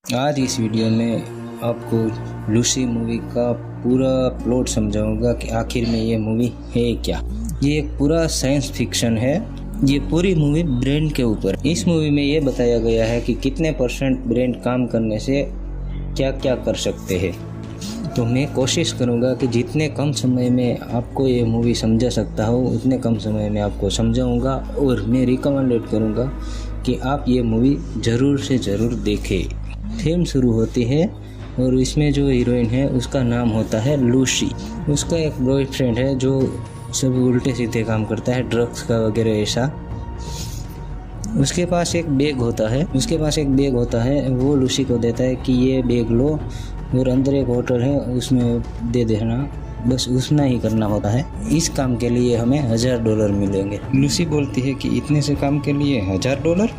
आज इस वीडियो में आपको लूसी मूवी का पूरा प्लॉट समझाऊंगा कि आखिर में ये मूवी है क्या। ये एक पूरा साइंस फिक्शन है। ये पूरी मूवी ब्रेन के ऊपर। इस मूवी में ये बताया गया है कि कितने % ब्रेन काम करने से क्या क्या कर सकते हैं। तो मैं कोशिश करूंगा कि जितने कम समय में आपको ये मूवी समझा सकता हूँ उतने कम समय में आपको समझाऊंगा, और मैं रिकमेंडेड करूंगा कि आप ये मूवी ज़रूर से ज़रूर देखें। फिल्म शुरू होती है और इसमें जो हीरोइन है उसका नाम होता है लूसी। उसका एक बॉयफ्रेंड है जो सभी उल्टे सीधे काम करता है, ड्रग्स का वगैरह ऐसा। उसके पास एक बैग होता है वो लूसी को देता है कि ये बैग लो और अंदर एक होटल है उसमें दे देना, बस उतना ही करना होता है। इस काम के लिए हमें $1000 मिलेंगे। लूसी बोलती है कि इतने से काम के लिए $1000,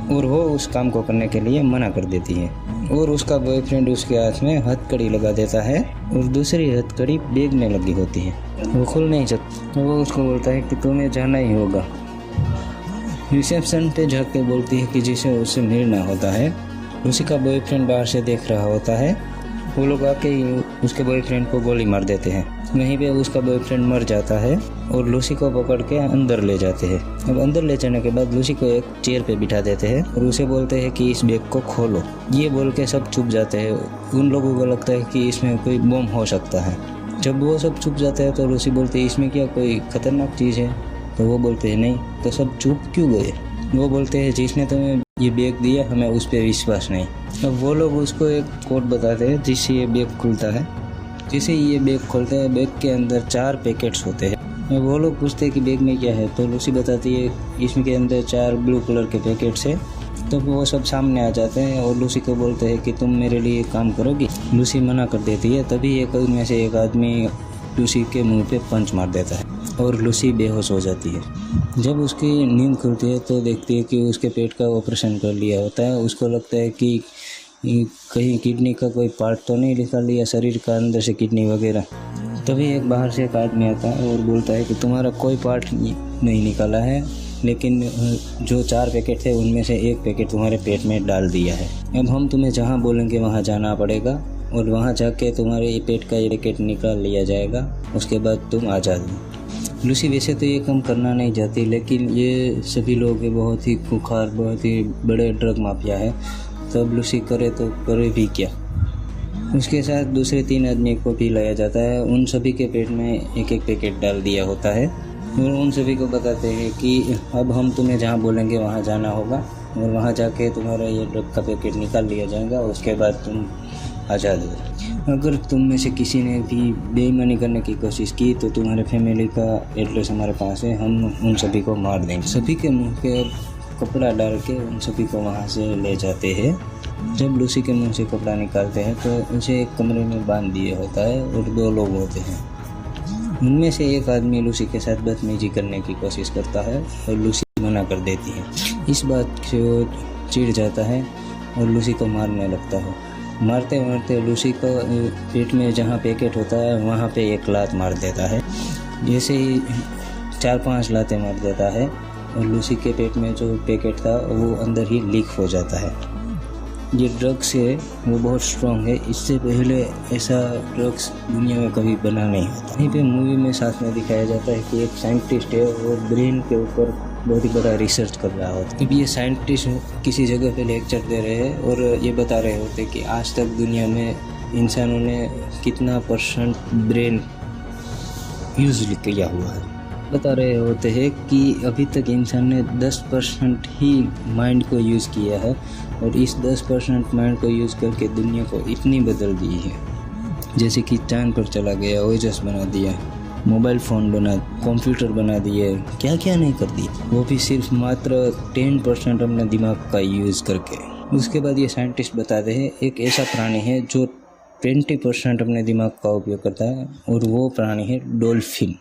और वो उस काम को करने के लिए मना कर देती है। और उसका बॉयफ्रेंड उसके हाथ में हथकड़ी लगा देता है और दूसरी हथकड़ी बैग में लगी होती है, वो खुल नहीं सकती। वो उसको बोलता है कि तुम्हें जाना ही होगा। रिसेप्शन पे जाके बोलती है कि जिसे उससे मिलना होता है। लूसी का बॉयफ्रेंड बाहर से देख रहा होता है। वो लोग आके उसके बॉयफ्रेंड को गोली मार देते हैं। वहीं पे उसका बॉयफ्रेंड मर जाता है और लूसी को पकड़ के अंदर ले जाते हैं। अब अंदर ले जाने के बाद लूसी को एक चेयर पे बिठा देते हैं और उसे बोलते हैं कि इस बैग को खोलो। ये बोल के सब चुप जाते हैं। उन लोगों को लगता है कि इसमें कोई बम हो सकता है। जब वो सब चुप जाते हैं तो लूसी बोलती है इसमें क्या कोई खतरनाक चीज़ है? तो वो बोलते हैं नहीं। तो सब चुप क्यों गए? वो बोलते हैं जिसने तुम्हें ये बैग दिया हमें उस पर विश्वास नहीं। अब वो लोग उसको एक कोड बताते हैं जिससे ये बैग खुलता है। बैग के अंदर 4 पैकेट्स होते हैं। अब वो लोग पूछते हैं कि बैग में क्या है, तो लूसी बताती है इसमें के अंदर 4 ब्लू कलर के पैकेट्स है। तो वो सब सामने आ जाते हैं और लूसी को बोलते हैं कि तुम मेरे लिए काम करोगी। लूसी मना कर देती है। तभी एक उनमें से एक आदमी लूसी के मुंह पे पंच मार देता है और लूसी बेहोश हो जाती है। जब उसकी नींद खुलती है तो देखती है कि उसके पेट का ऑपरेशन कर लिया होता है। उसको लगता है कि कहीं किडनी का कोई पार्ट तो नहीं निकाल लिया शरीर का अंदर से, किडनी वगैरह। तभी एक बाहर से एक आदमी आता है और बोलता है कि तुम्हारा कोई पार्ट नहीं निकाला है, लेकिन जो 4 पैकेट थे उनमें से एक पैकेट तुम्हारे पेट में डाल दिया है। अब हम तुम्हें जहाँ बोलेंगे वहाँ जाना पड़ेगा और वहाँ जाके तुम्हारे पेट का ये पैकेट निकाल लिया जाएगा। उसके बाद तुम आज़ाद हो। लूसी वैसे तो ये काम करना नहीं चाहती, लेकिन ये सभी लोग बहुत ही खुखार, बहुत ही बड़े ड्रग माफिया है। तब लूसी करे तो करे भी क्या। उसके साथ दूसरे 3 आदमी को भी लाया जाता है। उन सभी के पेट में एक एक पैकेट डाल दिया होता है और उन सभी को बताते हैं कि अब हम तुम्हें जहाँ बोलेंगे वहाँ जाना होगा और वहाँ जाके तुम्हारा ये ड्रग का पैकेट निकाल लिया जाएगा। उसके बाद तुम आज़ाद हो। अगर तुम में से किसी ने भी बेईमानी करने की कोशिश की तो तुम्हारे फैमिली का एड्रेस हमारे पास है, हम उन सभी को मार देंगे। सभी के मुंह पे कपड़ा डाल के उन सभी को वहाँ से ले जाते हैं। जब लूसी के मुंह से कपड़ा निकालते हैं तो उसे एक कमरे में बांध दिया होता है और 2 लोग होते हैं। उनमें से एक आदमी लूसी के साथ बदतमीजी करने की कोशिश करता है और लूसी मना कर देती है। इस बात से वो चिढ़ जाता है और लूसी को मारने लगता है। मारते मारते लूसी को पेट में जहाँ पैकेट होता है वहाँ पे एक लात मार देता है। जैसे ही 4-5 लातें मार देता है और लूसी के पेट में जो पैकेट था वो अंदर ही लीक हो जाता है। ये ड्रग्स है वो बहुत स्ट्रॉन्ग है। इससे पहले ऐसा ड्रग्स दुनिया में कभी बना नहीं होता। यहीं पे मूवी में साथ में दिखाया जाता है कि एक साइंटिस्ट है और ब्रेन के ऊपर बहुत ही बड़ा रिसर्च कर रहा होता है। ये साइंटिस्ट किसी जगह पे लेक्चर दे रहे हैं और ये बता रहे होते कि आज तक दुनिया में इंसानों ने कितना % ब्रेन यूज किया हुआ है। बता रहे होते हैं कि अभी तक इंसान ने 10% ही माइंड को यूज़ किया है और इस 10% माइंड को यूज़ करके दुनिया को इतनी बदल दी है। जैसे कि चांद पर चला गया, ओएसएस बना दिया, मोबाइल फ़ोन बना, कंप्यूटर बना दिए, क्या क्या नहीं कर दी, वो भी सिर्फ मात्र 10% अपने दिमाग का यूज़ करके। उसके बाद ये साइंटिस्ट बताते हैं एक ऐसा प्राणी है जो 20% अपने दिमाग का उपयोग करता है और वो प्राणी है डॉल्फिन।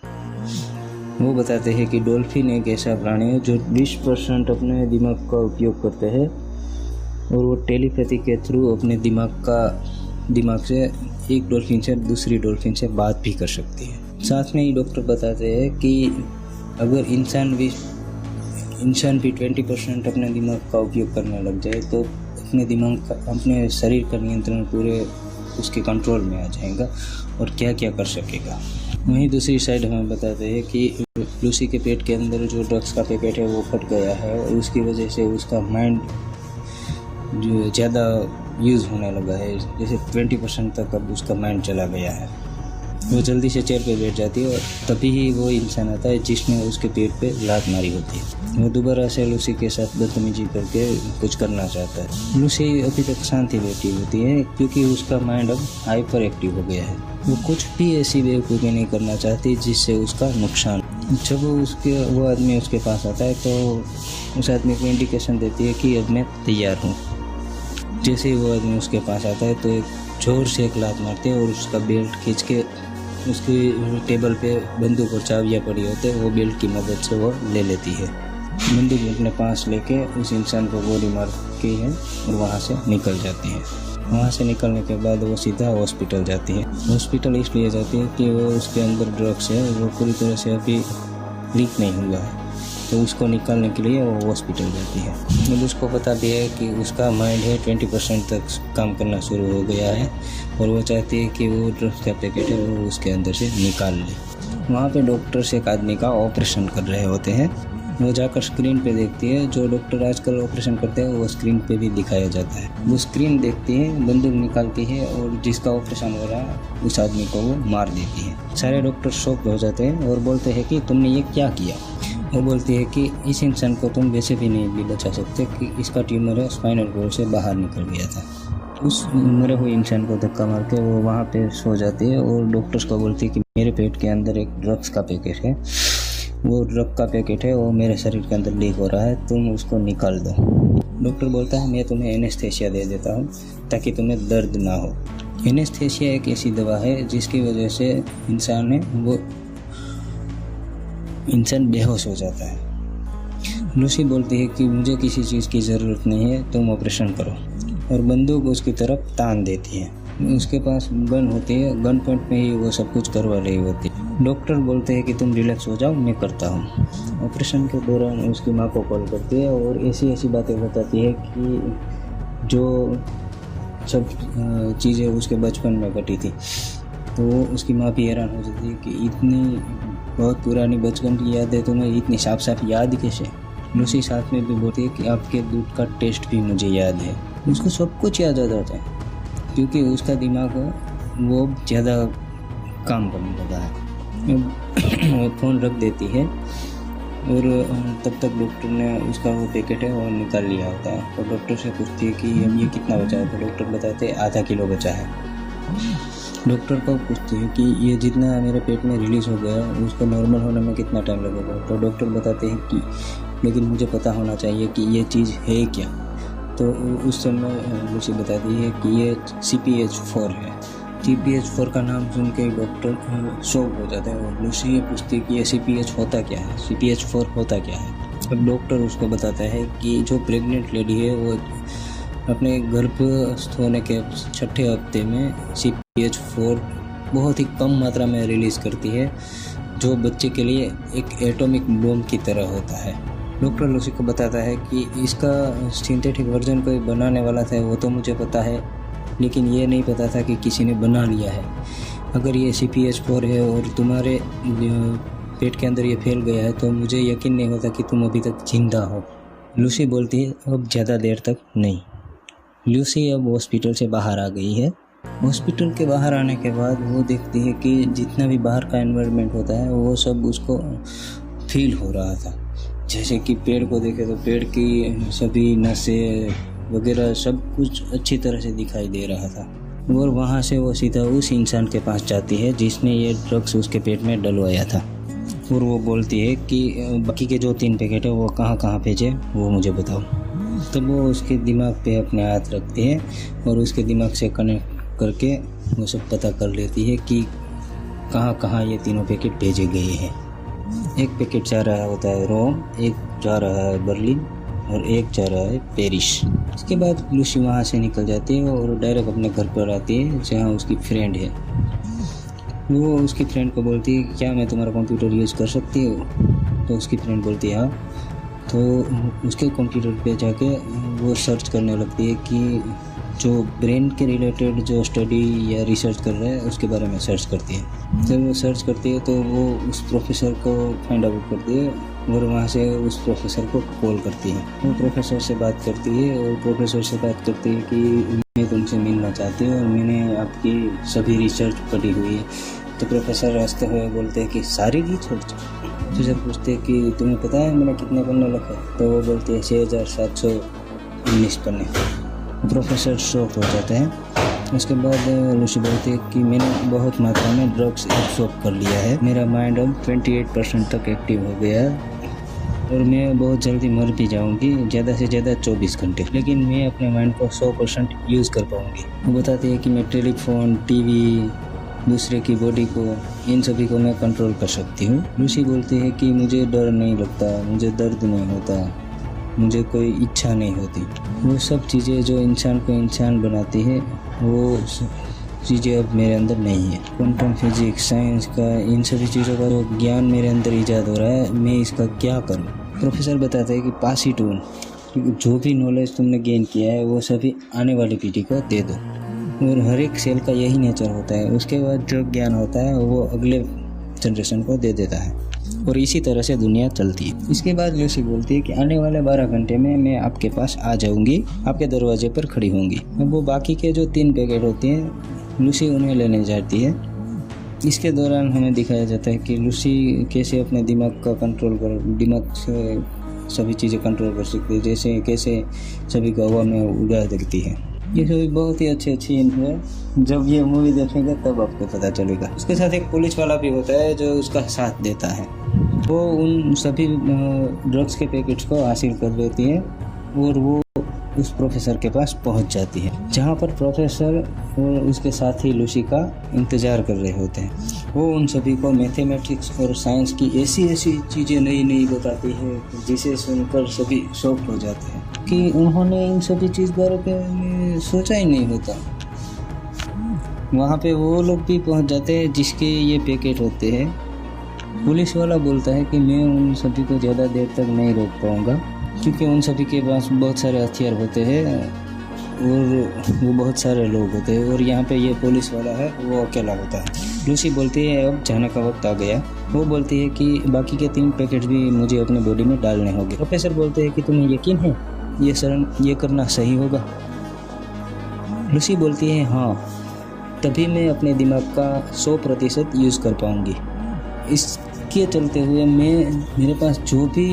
वो बताते हैं कि डॉल्फिन एक ऐसा प्राणी है जो 20% अपने दिमाग का उपयोग करते हैं और वो टेलीपैथी के थ्रू अपने दिमाग से एक डॉल्फिन से दूसरी डॉल्फिन से बात भी कर सकती है। साथ में ही डॉक्टर बताते हैं कि अगर इंसान भी 20% अपने दिमाग का उपयोग करने लग जाए तो अपने दिमाग का, अपने शरीर का नियंत्रण पूरे उसके कंट्रोल में आ जाएगा और क्या क्या कर सकेगा। वहीं दूसरी साइड हमें बताते हैं कि लूसी के पेट के अंदर जो ड्रग्स का पैकेट है वो फट गया है और उसकी वजह से उसका माइंड जो ज़्यादा यूज़ होने लगा है, जैसे 20% तक अब उसका माइंड चला गया है। वो जल्दी से चेयर पे बैठ जाती है और तभी ही वो इंसान आता है जिसने उसके पेट पे लात मारी होती है। वो दोबारा से लूसी के साथ बदतमीजी करके कुछ करना चाहता है। लूसी अभी तक शांति बैठी होती है क्योंकि उसका माइंड अब हाइपर एक्टिव हो गया है। वो कुछ भी ऐसी बेवकूफ़ी नहीं करना चाहती जिससे उसका नुकसान। जब वो आदमी उसके पास आता है तो उस आदमी को इंडिकेशन देती है कि अब मैं तैयार हूँ। जैसे ही वो आदमी उसके पास आता है तो एक जोर से एक लात मारती है और उसका बेल्ट खींच के उसकी टेबल पे बंदूक और चाबियाँ पड़ी होते हैं, वो बेल्ट की मदद से वो ले लेती है। बंदूक अपने पास लेके उस इंसान को गोली मारती है और वहाँ से निकल जाती है। वहाँ से निकलने के बाद वो सीधा हॉस्पिटल जाती है। हॉस्पिटल इसलिए जाती है कि वो उसके अंदर ड्रग्स है, वो पूरी तरह से अभी लीक नहीं हुआ है, तो उसको निकालने के लिए वो हॉस्पिटल जाती है। मतलब उसको पता भी है कि उसका माइंड है 20% तक काम करना शुरू हो गया है और वो चाहती है कि वो ड्रग्स का पैकेट है वो उसके अंदर से निकाल ले। वहाँ पे डॉक्टर्स एक आदमी का ऑपरेशन कर रहे होते हैं। वो जाकर स्क्रीन पे देखती है, जो डॉक्टर आजकल ऑपरेशन करते हैं वो स्क्रीन पे भी दिखाया जाता है। वो स्क्रीन देखती है, बंदूक निकालती है और जिसका ऑपरेशन हो रहा है उस आदमी को वो मार देती है। सारे डॉक्टर शॉक हो जाते हैं और बोलते हैं कि तुमने ये क्या किया। वो बोलती है कि इस इंसान को तुम वैसे भी नहीं भी बचा सकते कि इसका ट्यूमर है, स्पाइनल कॉर्ड से बाहर निकल गया था। उस मरे हुए इंसान को धक्का मार के वो वहाँ पे सो जाती है और डॉक्टर्स को बोलती है कि मेरे पेट के अंदर एक ड्रग्स का पैकेट है, वो ड्रग का पैकेट है, वो मेरे शरीर के अंदर लीक हो रहा है, तुम उसको निकाल दो। डॉक्टर बोलता है मैं तुम्हें एनेस्थेसिया दे देता हूँ ताकि तुम्हें दर्द ना हो। एनेस्थेसिया एक ऐसी दवा है जिसकी वजह से इंसान बेहोश हो जाता है। लूसी बोलती है कि मुझे किसी चीज़ की ज़रूरत नहीं है, तुम ऑपरेशन करो, और बंदूक उसकी तरफ तान देती है। उसके पास गन होती है, गन पॉइंट में ही वो सब कुछ करवा रही होती है। डॉक्टर बोलते हैं कि तुम रिलैक्स हो जाओ, मैं करता हूँ। ऑपरेशन के दौरान उसकी माँ को कॉल करती है और ऐसी बातें बताती है कि जो सब चीज़ें उसके बचपन में घटी थी। तो उसकी माँ भी हैरान हो जाती है कि इतनी बहुत पुरानी बचपन की यादें तुम्हें इतनी साफ साफ याद कैसे। लूसी साथ में भी बोलती है कि आपके दूध का टेस्ट भी मुझे याद है। उसको सब कुछ याद आ जाता है क्योंकि उसका दिमाग वो ज़्यादा काम करने लगा है। वो फ़ोन रख देती है और तब तक डॉक्टर ने उसका वो पैकेट है वो निकाल लिया होता है। और डॉक्टर से पूछती है कि अब ये कितना बचा है, तो डॉक्टर बताते हैं आधा किलो बचा है। डॉक्टर को पूछती है कि ये जितना मेरे पेट में रिलीज़ हो गया उसको नॉर्मल होने में कितना टाइम लगेगा। तो डॉक्टर बताते हैं कि लेकिन मुझे पता होना चाहिए कि ये चीज़ है क्या। तो उस समय लूसी बताती है कि ये CPH4 है। CPH4 का नाम सुन के डॉक्टर शॉक हो जाते हैं और लूसी ये पूछती है कि ये CPH होता क्या है, CPH4 होता क्या है। अब डॉक्टर उसको बताता है कि जो प्रेग्नेंट लेडी है वो अपने गर्भस्थ होने के 6ठे हफ्ते में CPH4 बहुत ही कम मात्रा में रिलीज़ करती है, जो बच्चे के लिए एक एटॉमिक बम की तरह होता है। डॉक्टर लूसी को बताता है कि इसका सिंथेटिक वर्जन कोई बनाने वाला था, वो तो मुझे पता है, लेकिन ये नहीं पता था कि किसी ने बना लिया है। अगर ये CPH4 है और तुम्हारे पेट के अंदर ये फैल गया है तो मुझे यकीन नहीं होता कि तुम अभी तक जिंदा हो। लूसी बोलती है अब ज़्यादा देर तक नहीं। लूसी अब हॉस्पिटल से बाहर आ गई है। हॉस्पिटल के बाहर आने के बाद वो देखती है कि जितना भी बाहर का एनवायरनमेंट होता है वो सब उसको फील हो रहा था। जैसे कि पेड़ को देखे तो पेड़ की सभी नसें वगैरह सब कुछ अच्छी तरह से दिखाई दे रहा था। और वहाँ से वो सीधा उस इंसान के पास जाती है जिसने ये ड्रग्स उसके पेट में डलवाया था और वो बोलती है कि बाकी के जो 3 पैकेट है वो कहाँ भेजे वो मुझे बताओ। तब वो उसके दिमाग पे अपने हाथ रखती है और उसके दिमाग से कनेक्ट करके वो सब पता कर लेती है कि कहाँ ये तीनों पैकेट भेजे गए हैं। एक पैकेट जा रहा होता है रोम, एक जा रहा है बर्लिन और एक जा रहा है पेरिस। इसके बाद लूसी वहाँ से निकल जाती है और डायरेक्ट अपने घर पर आती है जहाँ उसकी फ्रेंड है। वो उसकी फ्रेंड को बोलती है क्या मैं तुम्हारा कंप्यूटर यूज़ कर सकती हूँ। तो उसकी फ्रेंड बोलती है हाँ, तो उसके कंप्यूटर पे जाके वो सर्च करने लगती है कि जो ब्रेन के रिलेटेड जो स्टडी या रिसर्च कर रहा है उसके बारे में सर्च करती है। जब वो सर्च करती है तो वो उस प्रोफेसर को फाइंड आउट करती है और वहाँ से उस प्रोफेसर को कॉल करती है। वो प्रोफेसर से बात करती है और प्रोफेसर से बात करती है कि मैं तुमसे मिलना चाहती हूँ और मैंने आपकी सभी रिसर्च पढ़ी हुई है। तो प्रोफेसर हंसते हुए बोलते हैं कि सारी रिसर्च। प्रोफेसर पूछते हैं कि तुम्हें पता है मैंने कितने पन्ने लिखे? तो वो बोलती है 6719 पन्ने। प्रोफेसर शॉक हो जाते हैं। उसके बाद लूसी बोलती है कि मैंने बहुत मात्रा में ड्रग्स एब्सॉर्ब कर लिया है, मेरा माइंड अब 28% तक एक्टिव हो गया है और मैं बहुत जल्दी मर भी जाऊंगी, ज़्यादा से ज़्यादा 24 घंटे, लेकिन मैं अपने माइंड को 100% यूज़ कर पाऊंगी। वो बताती है कि मैं टेलीफोन, टीवी, दूसरे की बॉडी को, इन सभी को मैं कंट्रोल कर सकती हूँ। लूसी बोलती है कि मुझे डर नहीं लगता, मुझे दर्द नहीं होता, मुझे कोई इच्छा नहीं होती। वो सब चीज़ें जो इंसान को इंसान बनाती है वो चीज़ें अब मेरे अंदर नहीं है। क्वांटम फिजिक्स, साइंस का, इन सभी चीज़ों का जो ज्ञान मेरे अंदर ईजाद हो रहा है, मैं इसका क्या करूं? प्रोफेसर बताते हैं कि पास इट ऑन, जो भी नॉलेज तुमने गेन किया है वो सभी आने वाली पीढ़ी को दे दो। और हर एक सेल का यही नेचर होता है। उसके बाद जो ज्ञान होता है वो अगले जनरेशन को दे देता है और इसी तरह से दुनिया चलती है। इसके बाद लूसी बोलती है कि आने वाले 12 घंटे में मैं आपके पास आ जाऊंगी, आपके दरवाजे पर खड़ी होंगी। अब वो बाकी के जो 3 पैकेट होते हैं लूसी उन्हें लेने जाती है। इसके दौरान हमें दिखाया जाता है कि लूसी कैसे अपने दिमाग का दिमाग से सभी चीज़ें कंट्रोल कर सकती है, जैसे कैसे सभी को हवा में उड़ा देती है। ये सभी बहुत ही अच्छी सीन है। जब ये मूवी देखेंगे तब आपको पता चलेगा। उसके साथ एक पुलिस वाला भी होता है जो उसका साथ देता है। वो उन सभी ड्रग्स के पैकेट्स को हासिल कर लेती है और वो उस प्रोफेसर के पास पहुंच जाती है, जहां पर प्रोफेसर और उसके साथी लूसी का इंतज़ार कर रहे होते हैं। वो उन सभी को मैथमेटिक्स और साइंस की ऐसी चीज़ें नई बताती है जिसे सुनकर सभी शॉक हो जाते हैं कि उन्होंने इन सभी चीज़ बारे में सोचा ही नहीं होता। वहाँ पे वो लोग भी पहुँच जाते हैं जिसके ये पैकेट होते हैं। पुलिस वाला बोलता है कि मैं उन सभी को ज़्यादा देर तक नहीं रोक पाऊँगा क्योंकि उन सभी के पास बहुत सारे हथियार होते हैं और वो बहुत सारे लोग होते हैं और यहाँ पे ये पुलिस वाला है वो अकेला होता है। लूसी बोलती है अब जाने का वक्त आ गया। वो बोलती है कि बाकी के 3 पैकेट भी मुझे अपने बॉडी में डालने होंगे। प्रोफेसर बोलते हैं कि तुम्हें यकीन है ये करना सही होगा? लूसी बोलती है हाँ, तभी मैं अपने दिमाग का 100% यूज़ कर पाऊँगी। इसके चलते हुए मेरे पास जो भी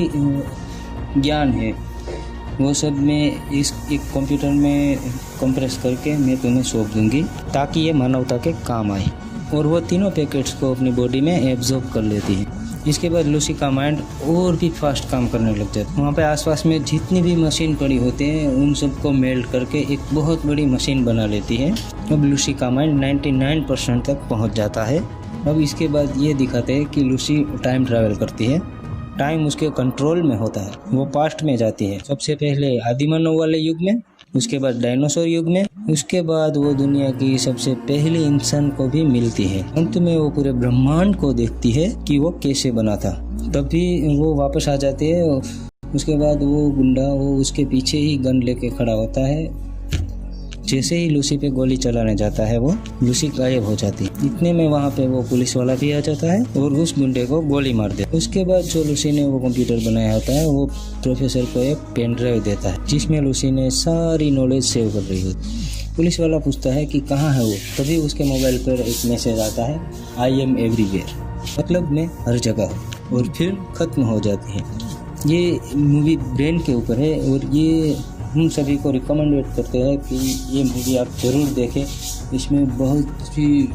ज्ञान है वो सब मैं इस एक कंप्यूटर में कंप्रेस करके मैं तुम्हें सौंप दूंगी ताकि ये मानवता के काम आए। और वो तीनों पैकेट्स को अपनी बॉडी में एब्जॉर्ब कर लेती है। इसके बाद लूसी का माइंड और भी फास्ट काम करने लग जाता है। वहाँ पे आसपास में जितनी भी मशीन पड़ी होती हैं उन सबको मेल्ट करके एक बहुत बड़ी मशीन बना लेती है। अब लूसी का माइंड 99% तक पहुँच जाता है। अब इसके बाद ये दिखाते हैं कि लूसी टाइम ट्रैवल करती है। टाइम उसके कंट्रोल में होता है। वो पास्ट में जाती है, सबसे पहले आदिमानव वाले युग में, उसके बाद डायनासोर युग में, उसके बाद वो दुनिया की सबसे पहले इंसान को भी मिलती है। अंत में वो पूरे ब्रह्मांड को देखती है कि वो कैसे बना था। तभी वो वापस आ जाती है। उसके बाद वो गुंडा वो उसके पीछे ही गन लेके खड़ा होता है। जैसे ही लूसी पे गोली चलाने जाता है वो लूसी गायब हो जाती है। इतने में वहाँ पे वो पुलिस वाला भी आ जाता है और उस गुंडे को गोली मार देता है। उसके बाद जो लूसी ने वो कंप्यूटर बनाया होता है वो प्रोफेसर को एक पेन ड्राइव देता है जिसमें लूसी ने सारी नॉलेज सेव कर रही होती है। पुलिस वाला पूछता है कि कहाँ है वो। तभी उसके मोबाइल पर एक मैसेज आता है, आई एम एवरीवेयर, मतलब मैं हर जगह हूँ। और फिर खत्म हो जाती है। ये मूवी ब्रेन के ऊपर है और ये हम सभी को रिकमेंडेड करते हैं कि ये मूवी आप ज़रूर देखें। इसमें बहुत सी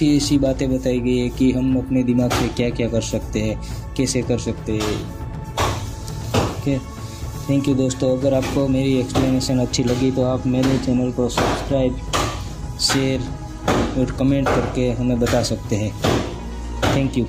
ऐसी बातें बताई गई है कि हम अपने दिमाग से क्या क्या कर सकते हैं, कैसे कर सकते हैं। ओके, थैंक यू दोस्तों। अगर आपको मेरी एक्सप्लेनेशन अच्छी लगी तो आप मेरे चैनल को सब्सक्राइब, शेयर और कमेंट करके हमें बता सकते हैं। Thank you.